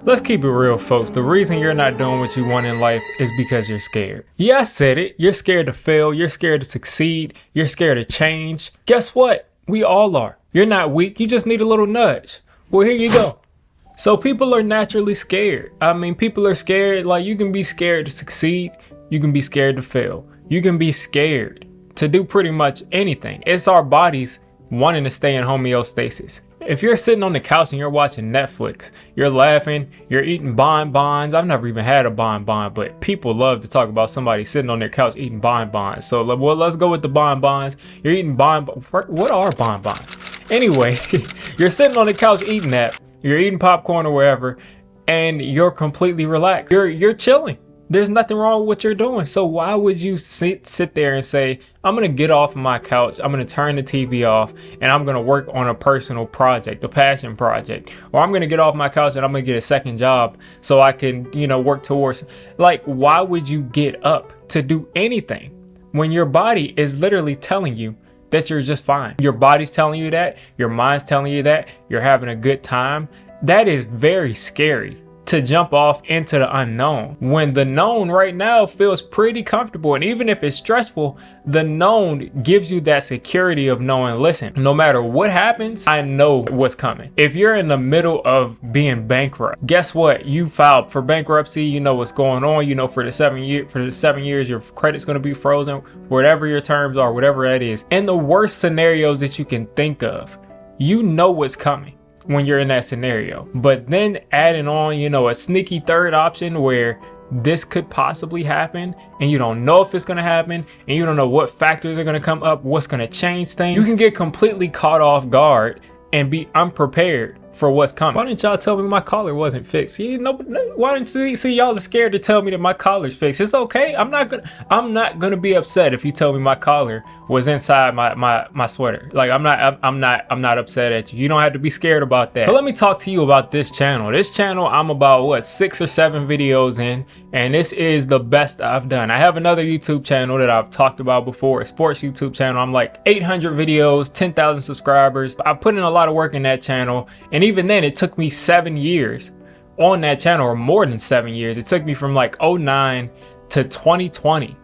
Let's keep it real, folks. The reason you're not doing what you want in life is because you're scared. Yeah, I said it. You're scared to fail. You're scared to succeed. You're scared to change. Guess what? We all are. You're not weak. You just need a little nudge. Well, here you go. So people are naturally scared. I mean, people are scared. Like, you can be scared to succeed. You can be scared to fail. You can be scared to do pretty much anything. It's our bodies wanting to stay in homeostasis. If you're sitting on the couch and you're watching Netflix, you're laughing, you're eating bonbons. I've never even had a bonbon, but people love to talk about somebody sitting on their couch eating bonbons. So, well, let's go with the bonbons. You're eating bonbons. What are bonbons? Anyway, you're sitting on the couch eating that. You're eating popcorn or wherever, and you're completely relaxed. You're chilling. There's nothing wrong with what you're doing. So why would you sit there and say, I'm going to get off of my couch, I'm going to turn the TV off, and I'm going to work on a personal project, a passion project, or I'm going to get off my couch and I'm going to get a second job so I can, work towards, like, why would you get up to do anything when your body is literally telling you that you're just fine? Your body's telling you that, your mind's telling you that, you're having a good time. That is very scary, to jump off into the unknown when the known right now feels pretty comfortable. And even if it's stressful, the known gives you that security of knowing, listen, no matter what happens, I know what's coming. If you're in the middle of being bankrupt, guess what? You filed for bankruptcy. You know what's going on. For the 7 years, your credit's going to be frozen, whatever your terms are, whatever that is. In the worst scenarios that you can think of, you know what's coming when you're in that scenario. But then adding on, a sneaky third option where this could possibly happen and you don't know if it's going to happen and you don't know what factors are going to come up, what's going to change things. You can get completely caught off guard and be unprepared for what's coming. Why didn't y'all tell me my collar wasn't fixed? Why didn't you see y'all are scared to tell me that my collar's fixed? It's okay. I'm not gonna be upset if you tell me my collar was inside my sweater. Like, I'm not upset at you. You don't have to be scared about that. So let me talk to you about this channel. This channel, I'm about 6 or 7 videos in, and this is the best I've done. I have another YouTube channel that I've talked about before, a sports YouTube channel. I'm like 800 videos, 10,000 subscribers. I put in a lot of work in that channel, and even then it took me 7 years on that channel, or more than 7 years. It took me from like 2009 to 2020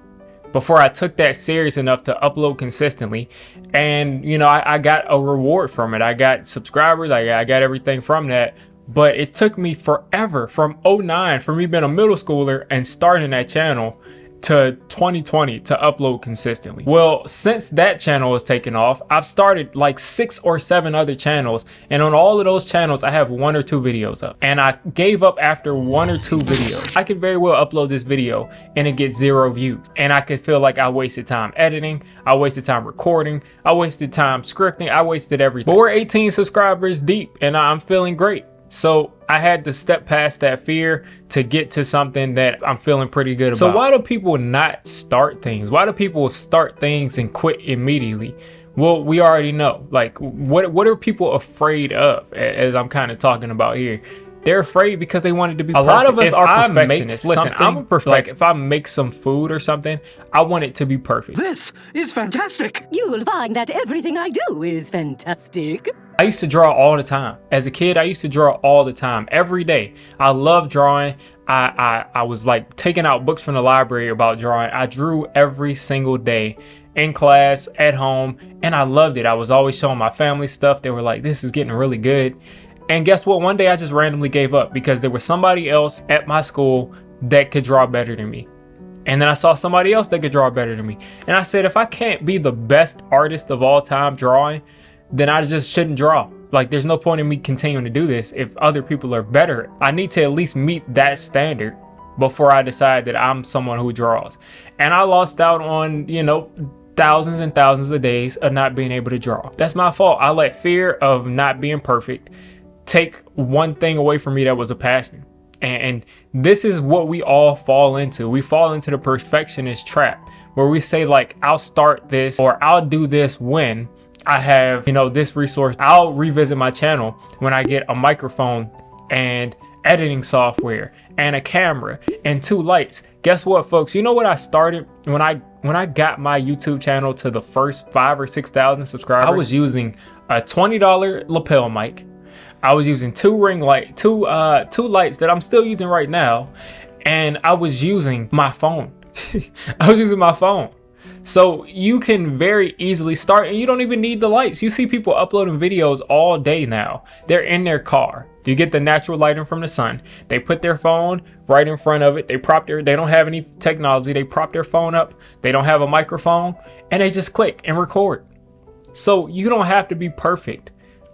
before I took that serious enough to upload consistently. And I got a reward from it. I got subscribers, I got everything from that. But it took me forever, from 2009, for me being a middle schooler and starting that channel, to 2020 to upload consistently. Well, since that channel was taken off, I've started like 6 or 7 other channels, and on all of those channels I have 1 or 2 videos up, and I gave up after 1 or 2 videos. I could very well upload this video and it gets 0 views, and I could feel like I wasted time editing, I wasted time recording, I wasted time scripting, I wasted everything. But we're 18 subscribers deep and I'm feeling great. So I had to step past that fear to get to something that I'm feeling pretty good about. So why do people not start things? Why do people start things and quit immediately? Well, we already know. Like, what are people afraid of, as I'm kind of talking about here? They're afraid because they want it to be perfect. A lot of us are perfectionists. Listen, I'm a perfectionist. Like, if I make some food or something, I want it to be perfect. This is fantastic. You'll find that everything I do is fantastic. I used to draw all the time. As a kid, I used to draw all the time, every day. I love drawing. I was like taking out books from the library about drawing. I drew every single day, in class, at home, and I loved it. I was always showing my family stuff. They were like, this is getting really good. And guess what? One day I just randomly gave up because there was somebody else at my school that could draw better than me. And then I saw somebody else that could draw better than me. And I said, if I can't be the best artist of all time drawing, then I just shouldn't draw. Like, there's no point in me continuing to do this if other people are better. I need to at least meet that standard before I decide that I'm someone who draws. And I lost out on, thousands and thousands of days of not being able to draw. That's my fault. I let fear of not being perfect take one thing away from me that was a passion. And this is what we all fall into. We fall into the perfectionist trap where we say, like, I'll start this or I'll do this when I have, this resource. I'll revisit my channel when I get a microphone and editing software and a camera and 2 lights. Guess what, folks? You know what I started when I got my YouTube channel to the first 5,000 or 6,000 subscribers? I was using a $20 lapel mic, I was using two lights that I'm still using right now, and I was using my phone. I was using my phone. So you can very easily start, and you don't even need the lights. You see people uploading videos all day now. They're in their car. You get the natural lighting from the sun. They put their phone right in front of it. They don't have any technology. They prop their phone up. They don't have a microphone, and they just click and record. So you don't have to be perfect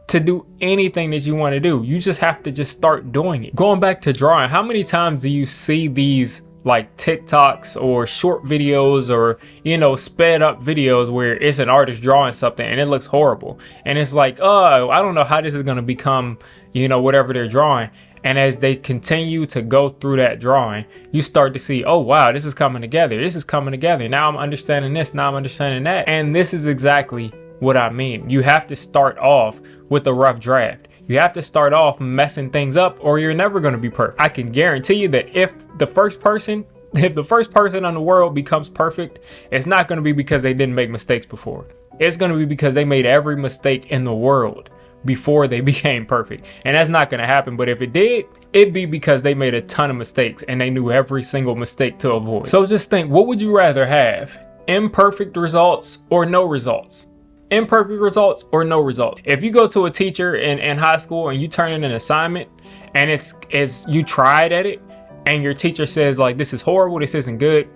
to do anything that you want to do. You just have to just start doing it. Going back to drawing, how many times do you see these like TikToks or short videos or, you know, sped up videos where it's an artist drawing something and it looks horrible, and it's like, oh, I don't know how this is going to become, you know, whatever they're drawing. And as they continue to go through that drawing, you start to see, oh wow, this is coming together. This is coming together. Now I'm understanding this. Now I'm understanding that. And this is exactly what I mean. You have to start off with a rough draft. You have to start off messing things up, or you're never going to be perfect. I can guarantee you that if the first person in the world becomes perfect, it's not going to be because they didn't make mistakes before. It's going to be because they made every mistake in the world before they became perfect. And that's not going to happen. But if it did, it'd be because they made a ton of mistakes and they knew every single mistake to avoid. So just think, what would you rather have? Imperfect results or no results? Imperfect results or no results? If you go to a teacher in high school and you turn in an assignment and it's you tried at it and your teacher says like, this is horrible, this isn't good,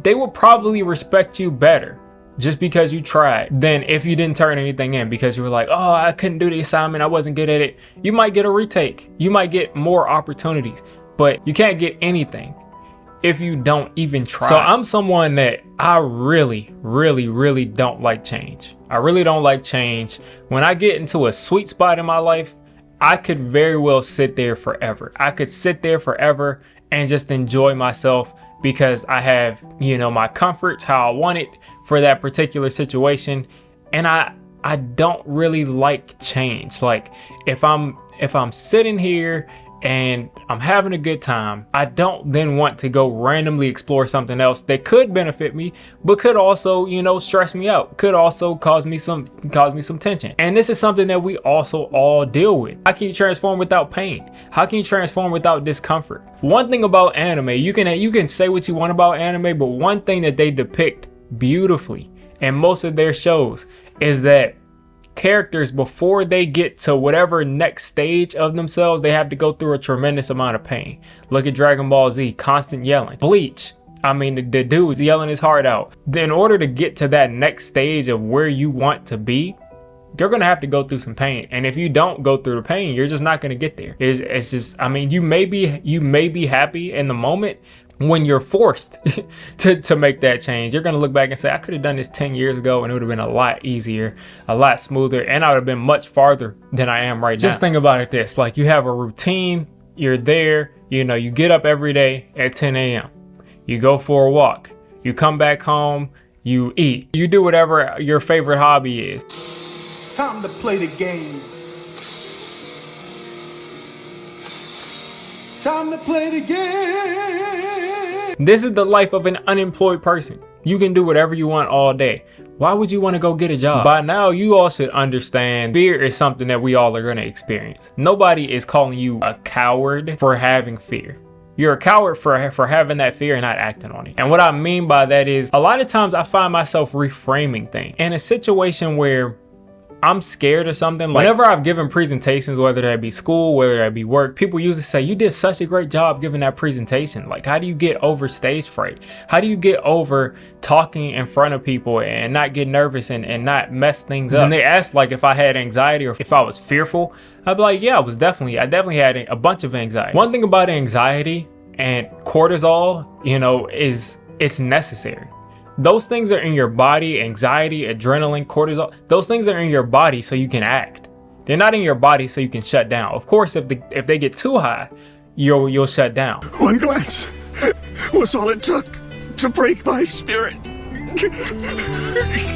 they will probably respect you better just because you tried than if you didn't turn anything in because you were like, oh, I couldn't do the assignment, I wasn't good at it. You might get a retake, you might get more opportunities, but you can't get anything if you don't even try. So I'm someone that I really don't like change. I really don't like change. When I get into a sweet spot in my life, I could very well sit there forever. I could sit there forever and just enjoy myself because I have, you know, my comforts, how I want it for that particular situation. And I don't really like change. Like if I'm sitting here and I'm having a good time, I don't then want to go randomly explore something else that could benefit me, but could also, you know, stress me out, could also cause me some tension. And this is something that we also all deal with. How can you transform without pain? How can you transform without discomfort? One thing about anime, you can say what you want about anime, but one thing that they depict beautifully in most of their shows is that characters, before they get to whatever next stage of themselves, they have to go through a tremendous amount of pain. Look at Dragon Ball Z, constant yelling. Bleach, I mean, the dude's yelling his heart out. In order to get to that next stage of where you want to be, you're gonna have to go through some pain. And if you don't go through the pain, you're just not gonna get there. It's just, I mean, you may be happy in the moment. When you're forced to make that change, you're going to look back and say, I could have done this 10 years ago and it would have been a lot easier, a lot smoother, and I would have been much farther than I am right now. Just think about it this, like you have a routine, you're there, you know, you get up every day at 10 a.m. You go for a walk, you come back home, you eat, you do whatever your favorite hobby is. It's time to play the game. Time to play the game. This is the life of an unemployed person. You can do whatever you want all day. Why would you want to go get a job? By now, you all should understand fear is something that we all are going to experience. Nobody is calling you a coward for having fear. You're a coward for having that fear and not acting on it. And what I mean by that is a lot of times I find myself reframing things. In a situation where I'm scared of something, like whenever I've given presentations, whether that be school, whether that be work, people usually say, you did such a great job giving that presentation. Like, how do you get over stage fright? How do you get over talking in front of people and not get nervous and not mess things up? And they asked like if I had anxiety or if I was fearful. I'd be like, yeah, I definitely had a bunch of anxiety. One thing about anxiety and cortisol, you know, is it's necessary. Those things are in your body. Anxiety, adrenaline, cortisol, those things are in your body so you can act. They're not in your body so you can shut down. Of course, if they get too high, you'll shut down. One glance was all it took to break my spirit.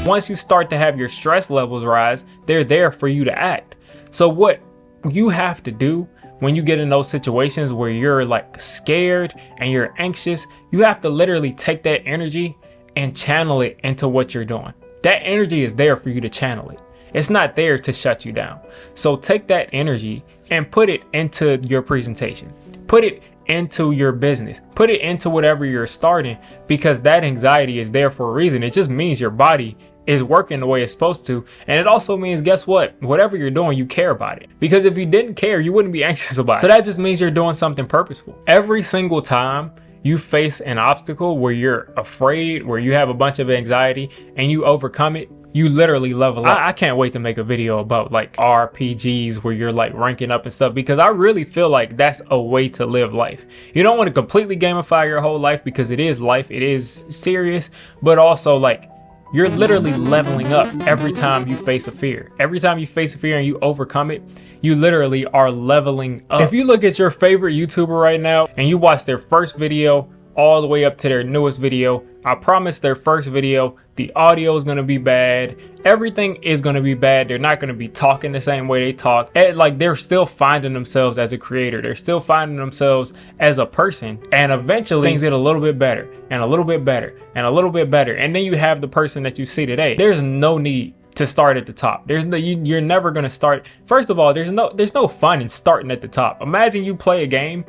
Once you start to have your stress levels rise, they're there for you to act. So what you have to do when you get in those situations where you're like scared and you're anxious, you have to literally take that energy and channel it into what you're doing. That energy is there for you to channel it. It's not there to shut you down. So take that energy, and put it into your presentation. Put it into your business. Put it into whatever you're starting, because that anxiety is there for a reason. It just means your body is working the way it's supposed to. And it also means, guess what? Whatever you're doing, you care about it. Because if you didn't care, you wouldn't be anxious about it. So that just means you're doing something purposeful. Every single time you face an obstacle where you're afraid, where you have a bunch of anxiety, and you overcome it, you literally level up. I can't wait to make a video about like RPGs where you're like ranking up and stuff, because I really feel like that's a way to live life. You don't want to completely gamify your whole life, because it is life, it is serious, but also like you're literally leveling up every time you face a fear. Every time you face a fear and you overcome it, you literally are leveling up. If you look at your favorite YouTuber right now and you watch their first video all the way up to their newest video, I promise their first video, the audio is going to be bad. Everything is going to be bad. They're not going to be talking the same way they talk. Like, they're still finding themselves as a creator. They're still finding themselves as a person. And eventually things get a little bit better and a little bit better and a little bit better. And then you have the person that you see today. There's no need to start at the top. You're never going to start. First of all, there's no fun in starting at the top. Imagine you play a game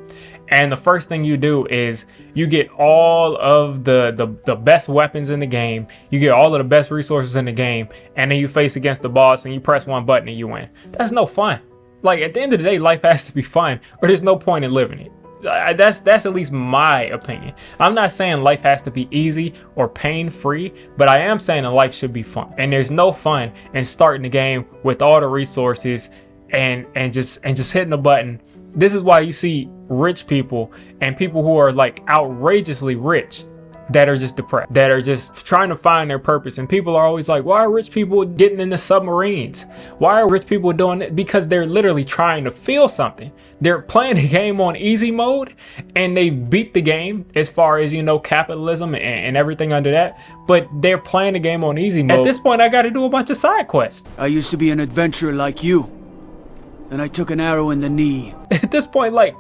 and the first thing you do is you get all of the best weapons in the game. You get all of the best resources in the game. And then you face against the boss and you press one button and you win. That's no fun. Like, at the end of the day, life has to be fun, or there's no point in living it. That's at least my opinion. I'm not saying life has to be easy or pain-free, but I am saying that life should be fun. And there's no fun in starting the game with all the resources and just hitting the button. This is why you see rich people and people who are like outrageously rich that are just depressed, that are just trying to find their purpose. And people are always like, why are rich people getting into submarines? Why are rich people doing it? Because they're literally trying to feel something. They're playing the game on easy mode and they beat the game as far as, you know, capitalism and everything under that. But they're playing the game on easy mode. At this point, I got to do a bunch of side quests. I used to be an adventurer like you. Then I took an arrow in the knee. At this point, like,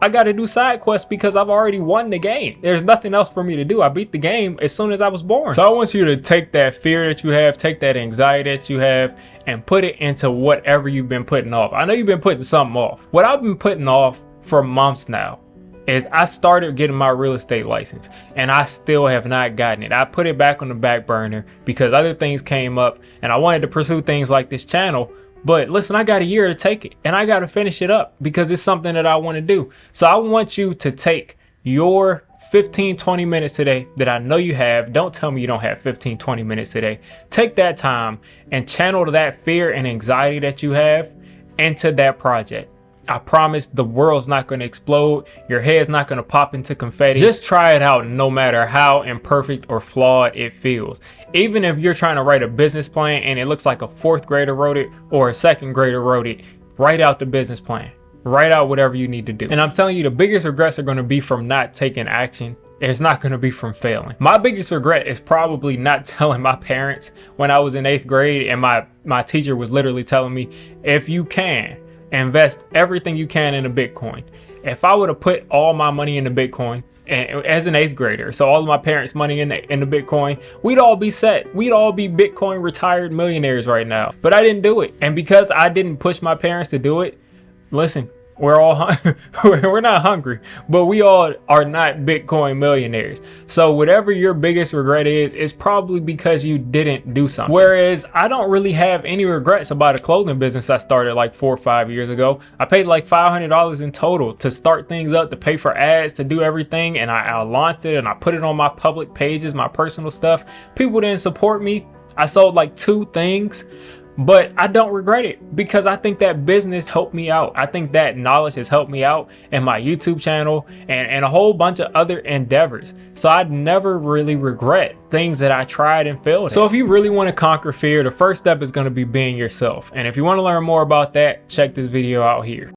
I got to do side quests because I've already won the game. There's nothing else for me to do. I beat the game as soon as I was born. So I want you to take that fear that you have, take that anxiety that you have, and put it into whatever you've been putting off. I know you've been putting something off. What I've been putting off for months now is I started getting my real estate license and I still have not gotten it. I put it back on the back burner because other things came up and I wanted to pursue things like this channel. But listen, I got a year to take it and I got to finish it up because it's something that I want to do. So I want you to take your 15-20 minutes today that I know you have. Don't tell me you don't have 15-20 minutes today. Take that time and channel that fear and anxiety that you have into that project. I promise the world's not going to explode. Your head's not going to pop into confetti. Just try it out, no matter how imperfect or flawed it feels. Even if you're trying to write a business plan and it looks like a fourth grader wrote it or a second grader wrote it, write out the business plan. Write out whatever you need to do. And I'm telling you, the biggest regrets are going to be from not taking action. It's not going to be from failing. My biggest regret is probably not telling my parents when I was in 8th grade and my teacher was literally telling me, if you can, invest everything you can into Bitcoin. If I would have put all my money into Bitcoin and as an 8th grader, so all of my parents' money into Bitcoin, we'd all be set. We'd all be Bitcoin retired millionaires right now. But I didn't do it. And because I didn't push my parents to do it, listen, we're all we're not hungry, but we all are not Bitcoin millionaires. So whatever your biggest regret is, it's probably because you didn't do something. Whereas I don't really have any regrets about a clothing business I started like 4 or 5 years ago. I paid like $500 in total to start things up, to pay for ads, to do everything. And I launched it and I put it on my public pages, my personal stuff. People didn't support me. I sold like 2 things. But I don't regret it because I think that business helped me out. I think that knowledge has helped me out in my YouTube channel and a whole bunch of other endeavors. So I'd never really regret things that I tried and failed at. So if you really want to conquer fear, the first step is going to be being yourself. And if you want to learn more about that, check this video out here.